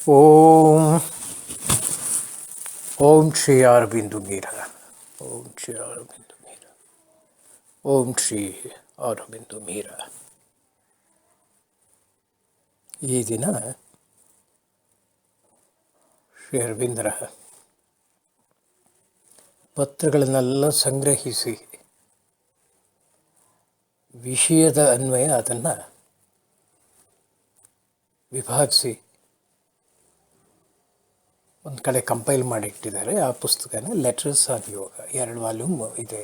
ಓಂ ಓಂ ಶ್ರೀ ಅರವಿಂದ ಮೀರ ಓಂ ಶ್ರೀ ಅರವಿಂದ ಮೀರ ಓಂ ಶ್ರೀ ಅರವಿಂದ ಮೀರ. ಈ ದಿನ ಶ್ರೀ ಅರವಿಂದರ ಪತ್ರಗಳನ್ನೆಲ್ಲ ಸಂಗ್ರಹಿಸಿ ವಿಷಯದ ಅನ್ವಯ ಅದನ್ನು ವಿಭಾಗಿಸಿ ಒಂದು ಕಡೆ ಕಂಪೈಲ್ ಮಾಡಿಟ್ಟಿದ್ದಾರೆ. ಆ ಪುಸ್ತಕನ ಲೆಟರ್ಸ್ ಆನ್ ಯೋಗ 2 ವಾಲ್ಯೂಮ್ ಇದೆ.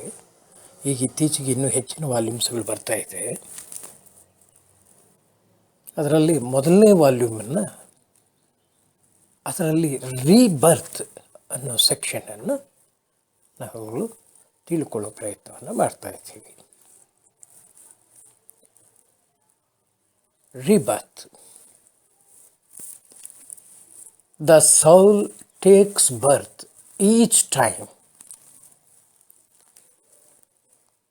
ಈಗ ಇತ್ತೀಚೆಗೆ ಇನ್ನೂ ಹೆಚ್ಚಿನ ವಾಲ್ಯೂಮ್ಸ್ಗಳು ಬರ್ತಾ ಇದೆ. ಅದರಲ್ಲಿ ಮೊದಲನೇ ವಾಲ್ಯೂಮನ್ನು ಅದರಲ್ಲಿ ರೀಬರ್ತ್ ಅನ್ನೋ ಸೆಕ್ಷನನ್ನು ನಾವು ತಿಳ್ಕೊಳ್ಳೋ ಪ್ರಯತ್ನವನ್ನು ಮಾಡ್ತಾ ಇದ್ದೀವಿ. Rebirth. The soul takes birth each time,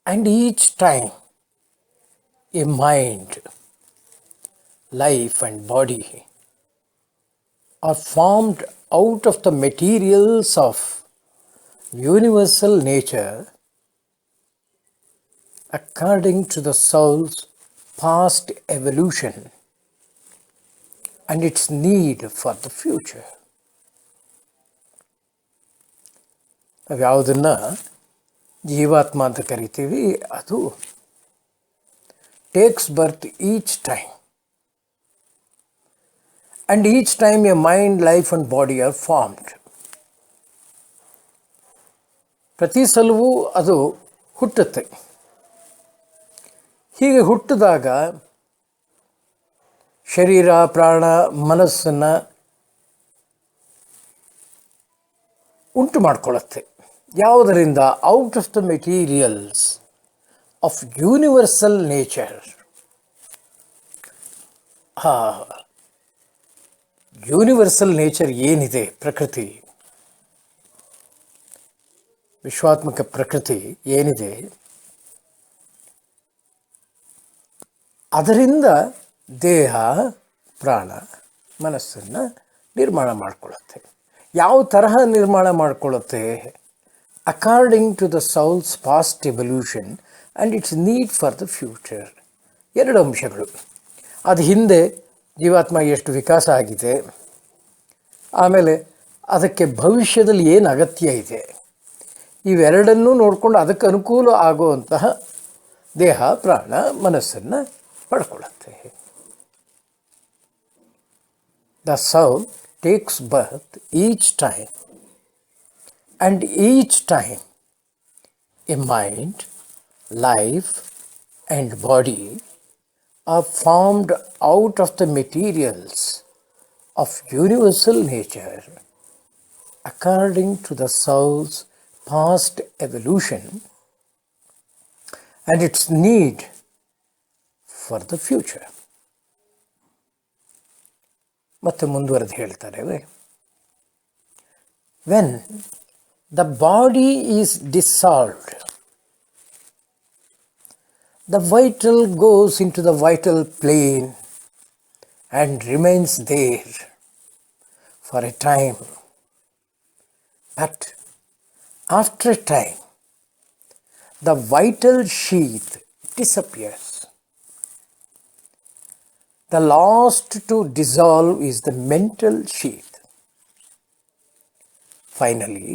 and each time a mind, life and body are formed out of the materials of universal nature according to the soul's past evolution and its need for the future. ನಾವು ಯಾವುದನ್ನು ಜೀವಾತ್ಮ ಅಂತ ಕರಿತೀವಿ, ಅದು takes birth each time, and each time A mind, life and body R formed. ಪ್ರತಿ ಸಲವೂ ಅದು ಹುಟ್ಟುತ್ತೆ. ಹೀಗೆ ಹುಟ್ಟಿದಾಗ ಶರೀರ, ಪ್ರಾಣ, ಮನಸ್ಸನ್ನು ಉಂಟು ಮಾಡಿಕೊಳ್ಳುತ್ತೆ. ಯಾವುದರಿಂದ? Out of the materials of universal nature. Universal nature ಏನಿದೆ, ಪ್ರಕೃತಿ, ವಿಶ್ವಾತ್ಮಕ ಪ್ರಕೃತಿ ಏನಿದೆ, ಅದರಿಂದ ದೇಹ, ಪ್ರಾಣ, ಮನಸ್ಸನ್ನು ನಿರ್ಮಾಣ ಮಾಡಿಕೊಳ್ಳುತ್ತೆ. ಯಾವ ತರಹ ನಿರ್ಮಾಣ ಮಾಡಿಕೊಳ್ಳುತ್ತೆ? According to the souls past evolution and its need for the future. 2 ಅಂಶಗಳು. ಅದು ಹಿಂದೆ ಜೀವಾತ್ಮ ಎಷ್ಟು ವಿಕಾಸ ಆಗಿದೆ, ಆಮೇಲೆ ಅದಕ್ಕೆ ಭವಿಷ್ಯದಲ್ಲಿ ಏನು ಅಗತ್ಯ ಇದೆ, ಇವೆರಡನ್ನೂ ನೋಡಿಕೊಂಡು ಅದಕ್ಕೆ ಅನುಕೂಲ ಆಗುವಂತಹ ದೇಹ, ಪ್ರಾಣ, ಮನಸ್ಸನ್ನು ಪಡ್ಕೊಳ್ಳುತ್ತೆ. The soul takes birth each time, and each time a mind, life and body are formed out of the materials of universal nature according to the soul's past evolution and its need for the future. ಮತ್ತೆ ಮುಂದುವರೆದು ಹೇಳ್ತಾರೆ, when the body is dissolved, the vital goes into the vital plane and remains there for a time. But after a time, the vital sheath disappears. The last to dissolve is the mental sheath. Finally,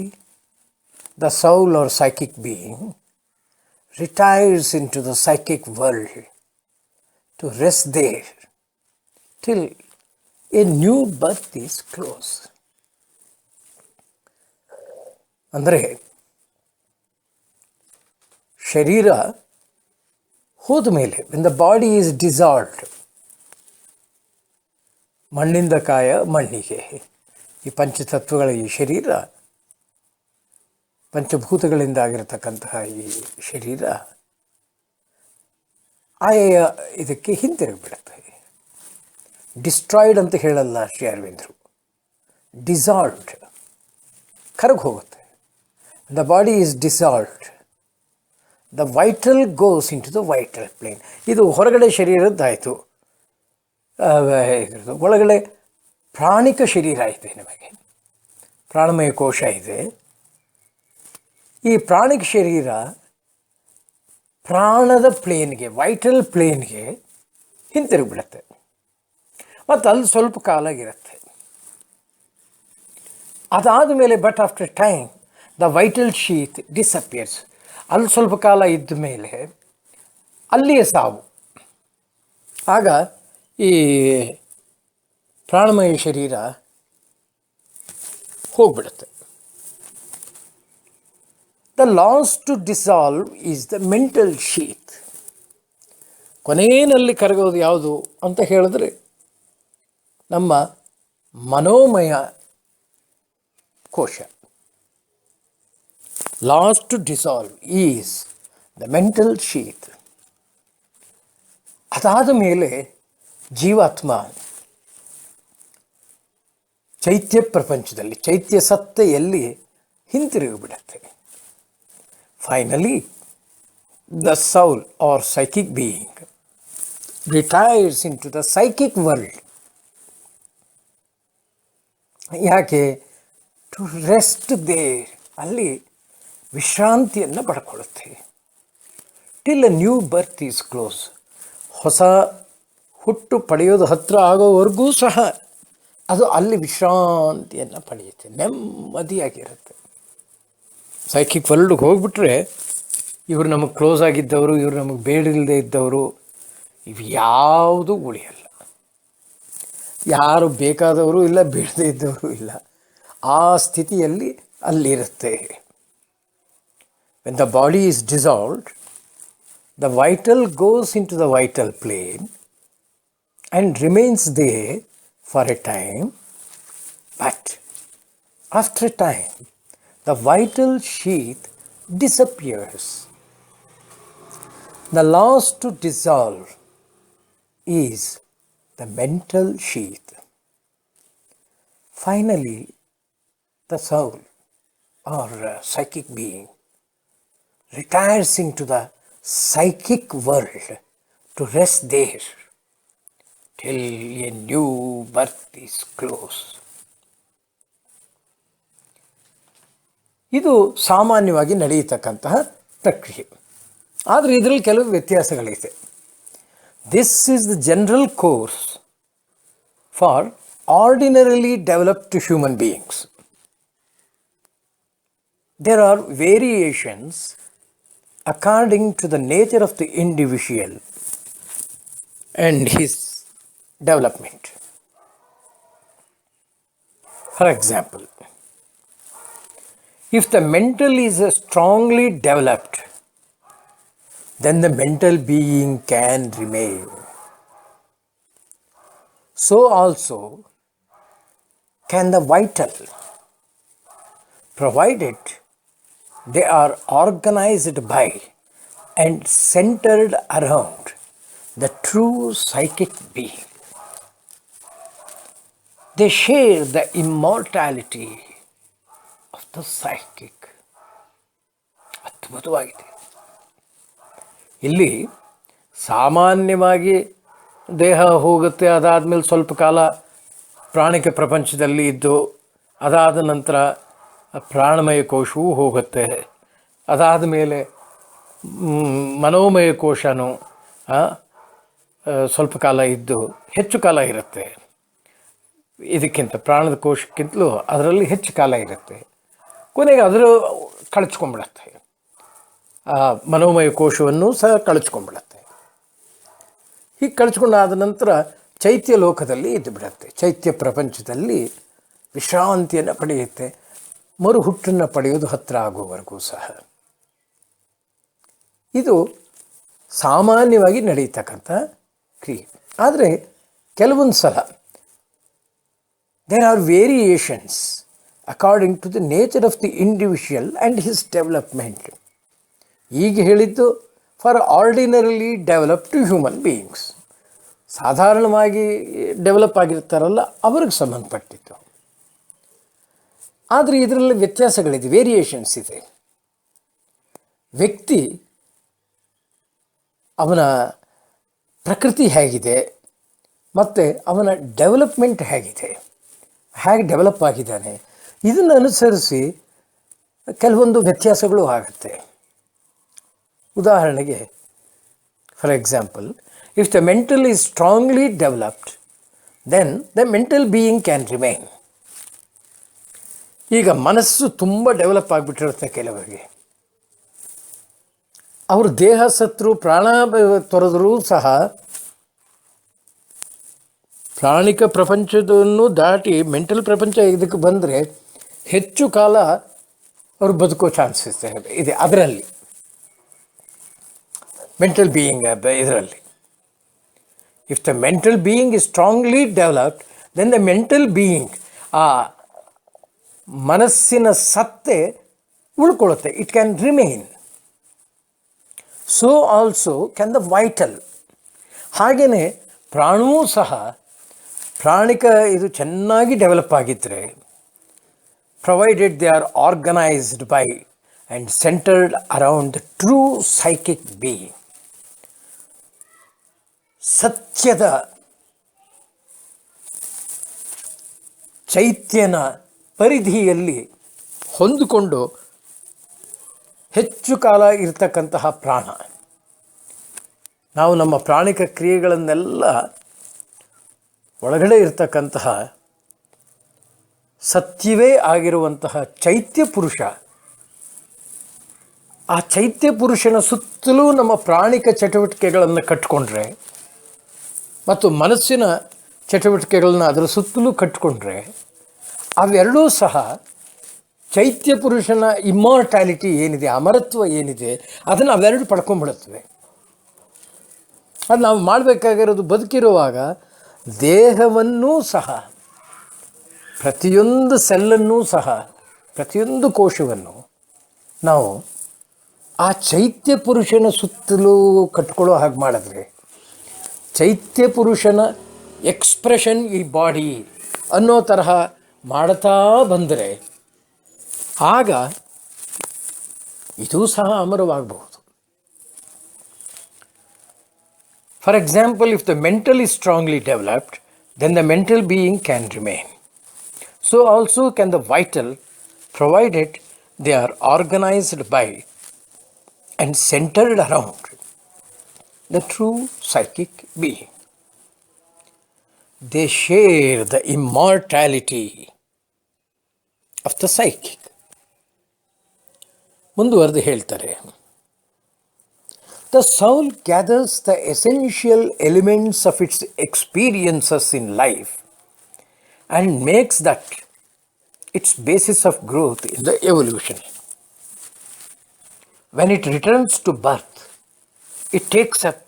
the soul or psychic being retires into the psychic world to rest there till a new birth is closed. ಅಂದರೆ ಶರೀರ ಹೋದ ಮೇಲೆ, when the body is dissolved, ಮಣ್ಣಿಂದ ಕಾಯ ಮಣ್ಣಿಗೆ, ಈ ಪಂಚತತ್ವಗಳ ಈ ಶರೀರ, ಪಂಚಭೂತಗಳಿಂದ ಆಗಿರತಕ್ಕಂತಹ ಈ ಶರೀರ ಆಯ ಇದಕ್ಕೆ ಹಿಂತಿರುಗಿಬಿಡುತ್ತೆ. ಡಿಸ್ಟ್ರಾಯ್ಡ್ ಅಂತ ಹೇಳಲ್ಲ ಶ್ರೀ ಅರವಿಂದರು, ಡಿಸಾಲ್ವ್ಡ್, ಕರಗಿ ಹೋಗುತ್ತೆ. The body is dissolved, the vital goes in to the vital plane. ಇದು ಹೊರಗಡೆ ಶರೀರದ್ದಾಯಿತು. ಒಳಗಡೆ ಪ್ರಾಣಿಕ ಶರೀರ ಇದೆ, ನಿಮಗೆ ಪ್ರಾಣಮಯ ಕೋಶ ಇದೆ. ಈ ಪ್ರಾಣಿಕ ಶರೀರ ಪ್ರಾಣದ ಪ್ಲೇನ್ಗೆ, ವೈಟಲ್ ಪ್ಲೇನ್ಗೆ ಹಿಂತಿರುಗಿಬಿಡುತ್ತೆ ಮತ್ತು ಅಲ್ಲಿ ಸ್ವಲ್ಪ ಕಾಲ ಇರುತ್ತೆ. ಅದಾದ ಮೇಲೆ but after time the vital sheath disappears. ಅಲ್ಲಿ ಸ್ವಲ್ಪ ಕಾಲ ಇದ್ದ ಮೇಲೆ ಅಲ್ಲಿಯೇ ಸಾವು. ಆಗ ಈ ಪ್ರಾಣಮಯ ಶರೀರ ಹೋಗ್ಬಿಡುತ್ತೆ. The last to dissolve is the mental sheath. ಕೊನೆಯಲ್ಲಿ ಕರಗೋದು ಯಾವುದು ಅಂತ ಹೇಳಿದ್ರೆ ನಮ್ಮ ಮನೋಮಯ ಕೋಶ. Last to dissolve is the mental sheath. ಅದಾದ ಮೇಲೆ ಜೀವಾತ್ಮ ಚೈತ್ಯ ಪ್ರಪಂಚದಲ್ಲಿ, ಚೈತ್ಯ ಸತ್ತೆಯಲ್ಲಿ ಹಿಂತಿರುಗಿಬಿಡುತ್ತೆ. Finally the soul or psychic being retires in to the psychic world. ಯಾಕೆ? To rest there. ಅಲ್ಲಿ ವಿಶ್ರಾಂತಿಯನ್ನು ಪಡ್ಕೊಳ್ಳುತ್ತೆ. Till a new birth is close. ಹೊಸ ಹುಟ್ಟು ಪಡೆಯೋದು ಹತ್ತಿರ ಆಗೋವರೆಗೂ ಸಹ ಅದು ಅಲ್ಲಿ ವಿಶ್ರಾಂತಿಯನ್ನು ಪಡೆಯುತ್ತೆ, ನೆಮ್ಮದಿಯಾಗಿರುತ್ತೆ. ಸೈಕಿಕ್ ವರ್ಲ್ಡ್ಗೆ ಹೋಗ್ಬಿಟ್ರೆ ಇವರು ನಮಗೆ ಕ್ಲೋಸ್ ಆಗಿದ್ದವರು, ಇವರು ನಮಗೆ ಬೇಡಿಲ್ಲದೆ ಇದ್ದವರು, ಇವು ಯಾವುದೂ ಉಳಿಯಲ್ಲ. ಯಾರು ಬೇಕಾದವರು ಇಲ್ಲ, ಬೇಡದೇ ಇದ್ದವರು ಇಲ್ಲ. ಆ ಸ್ಥಿತಿಯಲ್ಲಿ ಅಲ್ಲಿರುತ್ತೆ. When the body is dissolved, the vital goes into the vital plane and remains there for a time, but after a time the vital sheath disappears. The last to dissolve is the mental sheath. Finally, the soul or psychic being retires into the psychic world to rest there till a new birth is close. ಇದು ಸಾಮಾನ್ಯವಾಗಿ ನಡೆಯತಕ್ಕಂತಹ ಪ್ರಕ್ರಿಯೆ. ಆದರೆ ಇದರಲ್ಲಿ ಕೆಲವು ವ್ಯತ್ಯಾಸಗಳಿದೆ. This is the general course for ordinarily developed human beings. There are variations according to the nature of the individual and his development. For example, if the mental is strongly developed, then the mental being can remain. So also can the vital, provided they are organized by and centered around the true psychic being. They share the immortality of the psychic. ಅದ್ಭುತವಾಗಿದೆ. ಇಲ್ಲಿ ಸಾಮಾನ್ಯವಾಗಿ ದೇಹ ಹೋಗುತ್ತೆ, ಅದಾದಮೇಲೆ ಸ್ವಲ್ಪ ಕಾಲ ಪ್ರಾಣಿಕ ಪ್ರಪಂಚದಲ್ಲಿ ಇದ್ದು, ಅದಾದ ನಂತರ ಪ್ರಾಣಮಯ ಕೋಶವೂ ಹೋಗುತ್ತೆ. ಅದಾದ ಮೇಲೆ ಮನೋಮಯ ಕೋಶನೂ ಸ್ವಲ್ಪ ಕಾಲ ಇದ್ದು ಹೆಚ್ಚು ಕಾಲ ಇರುತ್ತೆ. ಇದಕ್ಕಿಂತ ಪ್ರಾಣದ ಕೋಶಕ್ಕಿಂತಲೂ ಅದರಲ್ಲಿ ಹೆಚ್ಚು ಕಾಲ ಇರುತ್ತೆ. ಕೊನೆಗೆ ಅದರ ಕಳಚ್ಕೊಂಡ್ಬಿಡತ್ತೆ. ಮನೋಮಯ ಕೋಶವನ್ನು ಸಹ ಕಳಚ್ಕೊಂಡ್ಬಿಡತ್ತೆ. ಹೀಗೆ ಕಳಚ್ಕೊಂಡಾದ ನಂತರ ಚೈತ್ಯ ಲೋಕದಲ್ಲಿ ಇದ್ದು ಬಿಡತ್ತೆ. ಚೈತ್ಯ ಪ್ರಪಂಚದಲ್ಲಿ ವಿಶ್ರಾಂತಿಯನ್ನು ಪಡೆಯುತ್ತೆ, ಮರು ಹುಟ್ಟನ್ನು ಪಡೆಯೋದು ಹತ್ತಿರ ಆಗುವವರೆಗೂ ಸಹ. ಇದು ಸಾಮಾನ್ಯವಾಗಿ ನಡೆಯತಕ್ಕಂಥ ಕ್ರಿಯೆ. ಆದರೆ ಕೆಲವೊಂದು ಸಲ there are variations according to the nature of the individual and his development. ಈಗ ಹೇಳಿದ್ದು for ordinarily developed human beings, ಸಾಧಾರಣವಾಗಿ ಡೆವಲಪ್ ಆಗಿರ್ತಾರಲ್ಲ ಅವ್ರಿಗೆ ಸಂಬಂಧಪಟ್ಟಿದ್ದು. ಆದರೆ ಇದರಲ್ಲಿ ವ್ಯತ್ಯಾಸಗಳಿದೆ, ವೇರಿಯೇಷನ್ಸ್ ಇದೆ. ವ್ಯಕ್ತಿ ಅವನ ಪ್ರಕೃತಿ ಹೇಗಿದೆ ಮತ್ತು ಅವನ ಡೆವಲಪ್ಮೆಂಟ್ ಹೇಗಿದೆ, ಹೇಗೆ ಡೆವಲಪ್ ಆಗಿದ್ದಾನೆ, ಇದನ್ನು ಅನುಸರಿಸಿ ಕೆಲವೊಂದು ವ್ಯತ್ಯಾಸಗಳು ಆಗುತ್ತೆ. ಉದಾಹರಣೆಗೆ, for example, if the mental is strongly developed, then the mental being can remain. ಈಗ ಮನಸ್ಸು ತುಂಬ ಡೆವಲಪ್ ಆಗಿಬಿಟ್ಟಿರುತ್ತೆ ಕೆಲವರಿಗೆ. ಅವರು ದೇಹ ಸತ್ರು, ಪ್ರಾಣ ತೊರೆದರೂ ಸಹ ಪ್ರಾಣಿಕ ಪ್ರಪಂಚವನ್ನು ದಾಟಿ ಮೆಂಟಲ್ ಪ್ರಪಂಚ ಇದಕ್ಕೆ ಬಂದರೆ ಹೆಚ್ಚು ಕಾಲ ಅವರು ಬದುಕೋ ಚಾನ್ಸಸ್ ಇದೆ. ಅದರಲ್ಲಿ ಮೆಂಟಲ್ ಬೀಯಿಂಗ್ ಇದರಲ್ಲಿ if the mental being is strongly developed, then the mental being, ಆ ಮನಸ್ಸಿನ ಸತ್ತೆ ಉಳ್ಕೊಳ್ಳುತ್ತೆ. It can remain. So also can the vital. ಹಾಗೆಯೇ ಪ್ರಾಣವೂ ಸಹ, ಪ್ರಾಣಿಕ ಇದು ಚೆನ್ನಾಗಿ ಡೆವಲಪ್ ಆಗಿದ್ದರೆ, provided they are organised by and centred around the true psychic being, ಸತ್ಯದ ಚೈತ್ಯನ ಪರಿಧಿಯಲ್ಲಿ ಹೊಂದಿಕೊಂಡು ಹೆಚ್ಚು ಕಾಲ ಇರತಕ್ಕಂತಹ ಪ್ರಾಣ. ನಾವು ನಮ್ಮ ಪ್ರಾಣಿಕ ಕ್ರಿಯೆಗಳನ್ನೆಲ್ಲ ಒಳಗಡೆ ಇರತಕ್ಕಂತಹ ಸತ್ಯವೇ ಆಗಿರುವಂತಹ ಚೈತ್ಯ ಪುರುಷ, ಆ ಚೈತ್ಯ ಪುರುಷನ ಸುತ್ತಲೂ ನಮ್ಮ ಪ್ರಾಣಿಕ ಚಟುವಟಿಕೆಗಳನ್ನು ಕಟ್ಟಿಕೊಂಡ್ರೆ ಮತ್ತು ಮನಸ್ಸಿನ ಚಟುವಟಿಕೆಗಳನ್ನ ಅದರ ಸುತ್ತಲೂ ಕಟ್ಟಿಕೊಂಡ್ರೆ, ಅವೆರಡೂ ಸಹ ಚೈತ್ಯ ಪುರುಷನ ಇಮ್ಮಾರ್ಟ್ಯಾಲಿಟಿ ಏನಿದೆ, ಅಮರತ್ವ ಏನಿದೆ, ಅದನ್ನು ಅವೆರಡು ಪಡ್ಕೊಂಡ್ಬಿಡುತ್ತವೆ. ಅದು ನಾವು ಮಾಡಬೇಕಾಗಿರೋದು ಬದುಕಿರುವಾಗ ದೇಹವನ್ನೂ ಸಹ, ಪ್ರತಿಯೊಂದು ಸೆಲ್ಲನ್ನೂ ಸಹ, ಪ್ರತಿಯೊಂದು ಕೋಶವನ್ನು ನಾವು ಆ ಚೈತ್ಯ ಪುರುಷನ ಸುತ್ತಲೂ ಕಟ್ಕೊಳ್ಳೋ ಹಾಗೆ ಮಾಡಿದ್ರೆ, ಚೈತ್ಯ ಪುರುಷನ ಎಕ್ಸ್ಪ್ರೆಷನ್ ಈ ಬಾಡಿ ಅನ್ನೋ ತರಹ ಮಾಡ್ತಾ ಬಂದರೆ, ಆಗ ಇದೂ ಸಹ ಅಮರವಾಗಬಹುದು. For example, if the mental is strongly developed, then the mental being can remain. So also can the vital, provided they are organized by and centered around the true psychic being. They share the immortality of the psychic. ಮುಂದುವರೆದು ಹೇಳ್ತಾರೆ, the soul gathers the essential elements of its experiences in life and makes that its basis of growth in the evolution. When it returns to birth, it takes up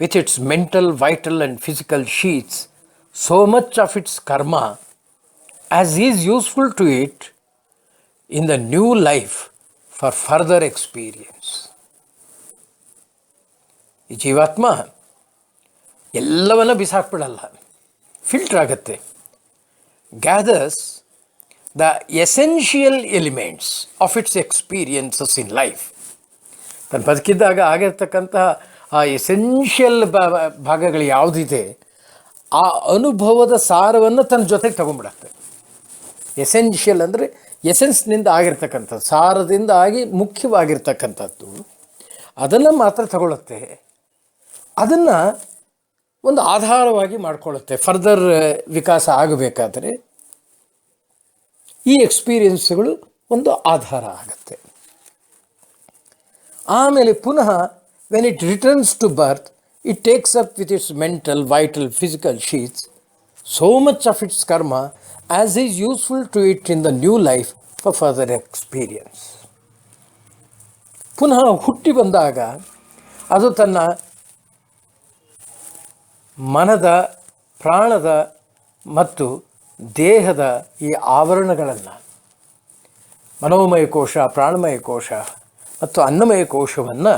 with its mental, vital and physical sheets so much of its karma as is useful to it in the new life for further experience. ಈ ಜೀವಾತ್ಮ ಎಲ್ಲವನ್ನ ಬಿಸಾಕ್ಬಿಡಲ್ಲ, filter ಆಗುತ್ತೆ. Gathers the essential elements of it's experiences in life. ತನ್ನ ಬದುಕಿದ್ದಾಗ ಆಗಿರ್ತಕ್ಕಂತಹ ಆ essential ಭಾಗಗಳು ಯಾವುದಿದೆ, ಆ ಅನುಭವದ ಸಾರವನ್ನು ತನ್ನ ಜೊತೆಗೆ ತಗೊಂಡ್ಬಿಡತ್ತೆ. ಎಸೆನ್ಷಿಯಲ್ ಅಂದರೆ ಎಸೆನ್ಸ್ನಿಂದ ಆಗಿರ್ತಕ್ಕಂಥದ್ದು, ಸಾರದಿಂದ ಆಗಿ ಮುಖ್ಯವಾಗಿರ್ತಕ್ಕಂಥದ್ದು, ಅದನ್ನು ಮಾತ್ರ ತಗೊಳ್ಳುತ್ತೆ. ಅದನ್ನು ಒಂದು ಆಧಾರವಾಗಿ ಮಾಡಿಕೊಳ್ಳುತ್ತೆ. ಫರ್ದರ್ ವಿಕಾಸ ಆಗಬೇಕಾದರೆ ಈ ಎಕ್ಸ್ಪೀರಿಯನ್ಸ್ಗಳು ಒಂದು ಆಧಾರ ಆಗುತ್ತೆ. ಆಮೇಲೆ ಪುನಃ when it returns to birth, it takes up with its mental, vital, physical sheaths so much of its karma as is useful to it in the new life for further experience. ಪುನಃ ಹುಟ್ಟಿ ಬಂದಾಗ ಅದು ತನ್ನ ಮನದ, ಪ್ರಾಣದ ಮತ್ತು ದೇಹದ ಈ ಆವರಣಗಳನ್ನು, ಮನೋಮಯ ಕೋಶ, ಪ್ರಾಣಮಯ ಕೋಶ ಮತ್ತು ಅನ್ನಮಯ ಕೋಶವನ್ನು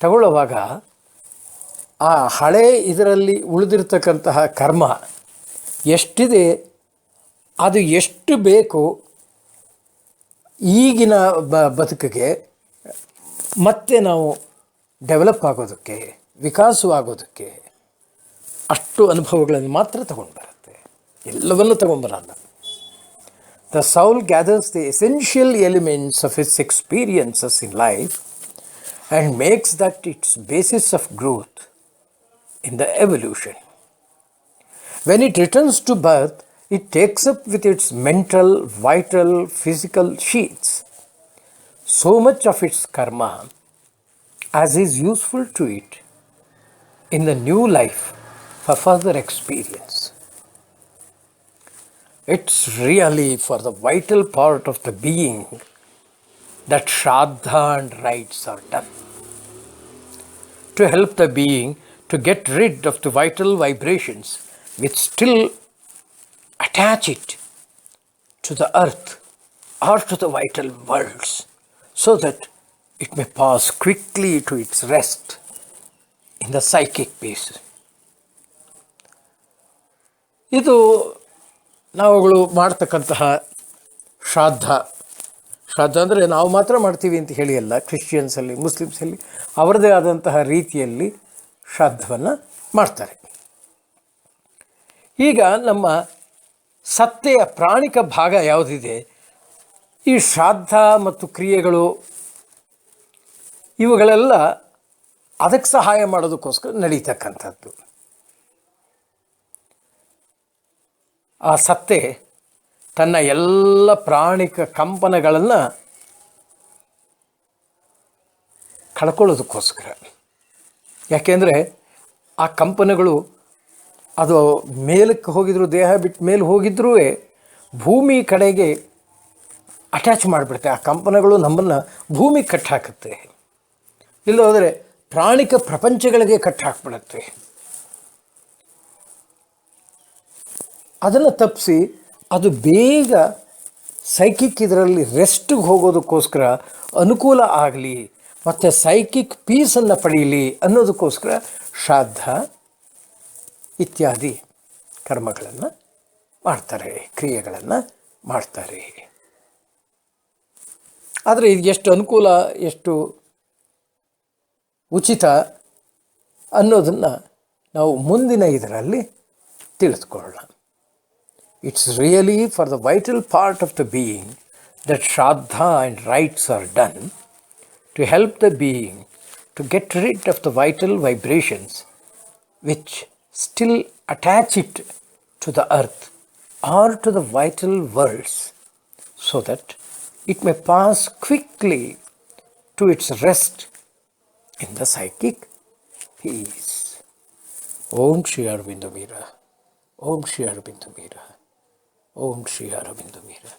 ತಗೊಳ್ಳುವಾಗ ಆ ಹಳೆ ಇದರಲ್ಲಿ ಉಳಿದಿರ್ತಕ್ಕಂತಹ ಕರ್ಮ ಎಷ್ಟಿದೆ, ಅದು ಎಷ್ಟು ಬೇಕು ಈಗಿನ ಬದುಕಿಗೆ ಮತ್ತೆ ನಾವು ಡೆವಲಪ್ ಆಗೋದಕ್ಕೆ, ವಿಕಾಸವಾಗೋದಕ್ಕೆ, ಅಷ್ಟು ಅನುಭವಗಳನ್ನು ಮಾತ್ರ ತಗೊಂಡು ಬರುತ್ತೆ. ಎಲ್ಲವನ್ನೂ ತಗೊಂಬರಲ್ಲ. The soul gathers the essential elements of its experiences in life and makes that its basis of growth in the evolution. When it returns to birth, it takes up with its mental, vital, physical sheaths so much of its karma as is useful to it in the new life for further experience. It's really for the vital part of the being that Shraddha and rites are done. To help the being to get rid of the vital vibrations which still attach it to the earth or to the vital worlds, so that it may pass quickly to its rest in the psychic base. ಇದು ನಾವುಗಳು ಮಾಡ್ತಕ್ಕಂತಹ ಶ್ರಾದ್ದ. ಶ್ರಾದ್ದ ಅಂದರೆ ನಾವು ಮಾತ್ರ ಮಾಡ್ತೀವಿ ಅಂತ ಹೇಳಿ ಅಲ್ಲ, ಕ್ರಿಶ್ಚಿಯನ್ಸಲ್ಲಿ, ಮುಸ್ಲಿಮ್ಸಲ್ಲಿ ಅವರದೇ ಆದಂತಹ ರೀತಿಯಲ್ಲಿ ಶ್ರಾದ್ದವನ್ನು ಮಾಡ್ತಾರೆ. ಈಗ ನಮ್ಮ ಸತ್ತೆಯ ಪ್ರಾಣಿಕ ಭಾಗ ಯಾವುದಿದೆ, ಈ ಶ್ರಾದ್ದ ಮತ್ತು ಕ್ರಿಯೆಗಳು ಇವುಗಳೆಲ್ಲ ಅದಕ್ಕೆ ಸಹಾಯ ಮಾಡೋದಕ್ಕೋಸ್ಕರ ನಡೀತಕ್ಕಂಥದ್ದು. ಆ ಸತ್ತೆ ತನ್ನ ಎಲ್ಲ ಪ್ರಾಣಿಕ ಕಂಪನಗಳನ್ನು ಕಳ್ಕೊಳ್ಳೋದಕ್ಕೋಸ್ಕರ. ಯಾಕೆಂದರೆ ಆ ಕಂಪನಗಳು ಅದು ಮೇಲಕ್ಕೆ ಹೋಗಿದ್ರು, ದೇಹ ಬಿಟ್ಟು ಮೇಲೆ ಹೋಗಿದ್ರೂ ಭೂಮಿ ಕಡೆಗೆ ಅಟ್ಯಾಚ್ ಮಾಡಿಬಿಡುತ್ತೆ. ಆ ಕಂಪನಗಳು ನಮ್ಮನ್ನು ಭೂಮಿಗೆ ಕಟ್ಟಾಕುತ್ತೆ. ಇಲ್ಲ ಹೋದರೆ ಪ್ರಾಣಿಕ ಪ್ರಪಂಚಗಳಿಗೆ ಕಟ್ಟಾಕ್ಬಿಡುತ್ತೆ. ಅದನ್ನು ತಪ್ಪಿಸಿ ಅದು ಬೇಗ ಸೈಕಿಕ್ ಇದರಲ್ಲಿ ರೆಸ್ಟಿಗೆ ಹೋಗೋದಕ್ಕೋಸ್ಕರ ಅನುಕೂಲ ಆಗಲಿ ಮತ್ತು ಸೈಕಿಕ್ ಪೀಸನ್ನು ಪಡೀಲಿ ಅನ್ನೋದಕ್ಕೋಸ್ಕರ ಶ್ರಾದ್ದ ಇತ್ಯಾದಿ ಕರ್ಮಗಳನ್ನು ಮಾಡ್ತಾರೆ, ಕ್ರಿಯೆಗಳನ್ನು ಮಾಡ್ತಾರೆ. ಆದರೆ ಇದು ಎಷ್ಟು ಅನುಕೂಲ, ಎಷ್ಟು ಉಚಿತ ಅನ್ನೋದನ್ನು ನಾವು ಮುಂದಿನ ಇದರಲ್ಲಿ ತಿಳಿದುಕೊಳ್ಳೋಣ. It's really for the vital part of the being that Shraddha and rites are done, to help the being to get rid of the vital vibrations which still attach it to the earth or to the vital worlds, so that it may pass quickly to its rest in the psychic peace. Om Shri Aurobindo Mira. Om Shri Aurobindo Mira. Om Shri Aurobindo Mira.